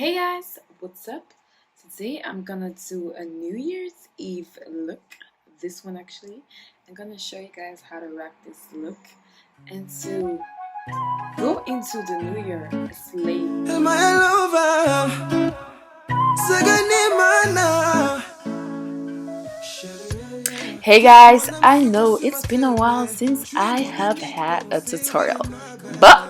Hey guys, what's up? Today I'm gonna do a New Year's Eve look. This one actually. I'm gonna show you guys how to rock this look and to go into the new year a slave. Hey guys, I know it's been a while since I have had a tutorial, but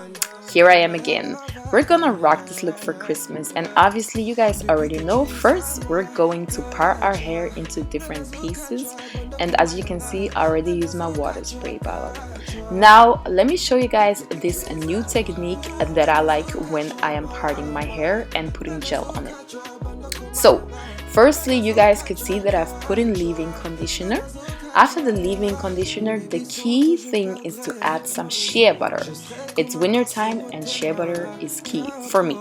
here I am again. We're gonna rock this look for Christmas, and obviously you guys already know. First, we're going to part our hair into different pieces, and as you can see, I already used my water spray bottle. Now, let me show you guys this new technique that I like when I am parting my hair and putting gel on it. So, firstly, you guys could see that I've put in leave-in conditioner. After the leave-in conditioner, the key thing is to add some shea butter. It's winter time and shea butter is key for me.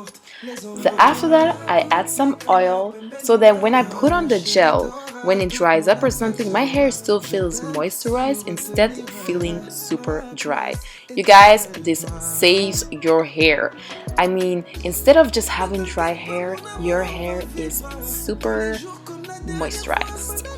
So after that, I add some oil so that when I put on the gel, when it dries up or something, my hair still feels moisturized instead of feeling super dry. You guys, this saves your hair. I mean, instead of just having dry hair, your hair is super moisturized.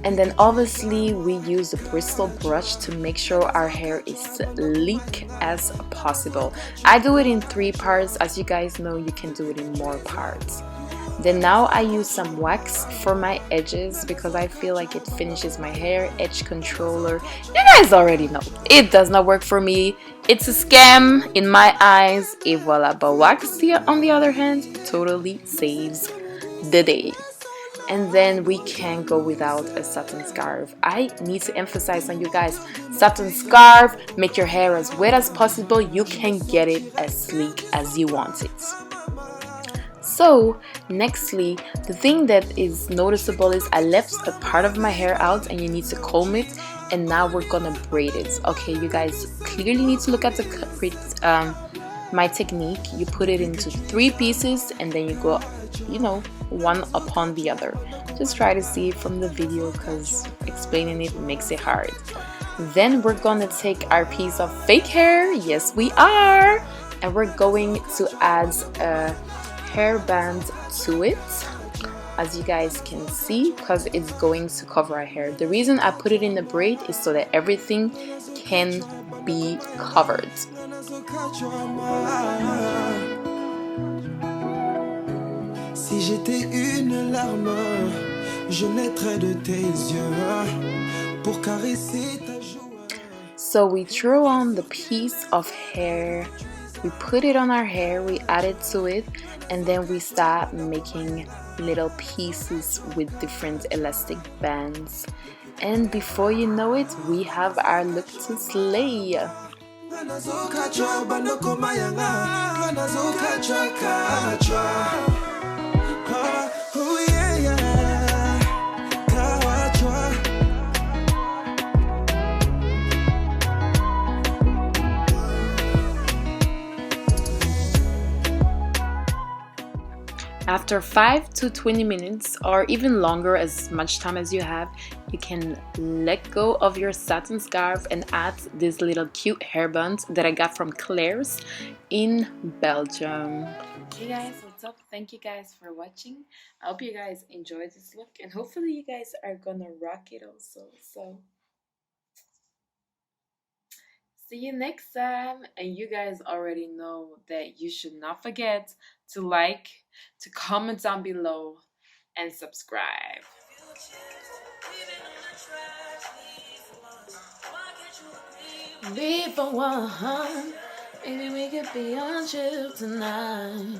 And then obviously we use the bristle brush to make sure our hair is sleek as possible. I do it in 3 parts. As you guys know, you can do it in more parts. Then now I use some wax for my edges because I feel like it finishes my hair. Edge controller, you guys already know, it does not work for me. It's a scam in my eyes. Et voila. But wax here, on the other hand, totally saves the day. And then we can't go without a satin scarf. I need to emphasize on you guys, satin scarf, make your hair as wet as possible. You can get it as sleek as you want it. So nextly, the thing that is noticeable is I left a part of my hair out and you need to comb it, and now we're gonna braid it. Okay, you guys clearly need to look at the my technique. You put it into 3 pieces and then you go, you know, one upon the other. Just try to see it from the video because explaining it makes it hard. Then we're gonna take our piece of fake hair, yes we are, and we're going to add a hairband to it, as you guys can see, because it's going to cover our hair. The reason I put it in the braid is so that everything can be covered. Si j'étais une larme, je naîtrais de tes yeux pour caresser ta joie. So we throw on the piece of hair, we put it on our hair, we add it to it, and then we start making little pieces with different elastic bands. And before you know it, we have our look to slay. After 5 to 20 minutes or even longer, as much time as you have, you can let go of your satin scarf and add this little cute hairband that I got from Claire's in Belgium. Hey guys, what's up? Thank you guys for watching. I hope you guys enjoyed this look and hopefully you guys are gonna rock it also. So see you next time, and you guys already know that you should not forget to like, to comment down below, and subscribe. Be for one, maybe we could be on chill tonight.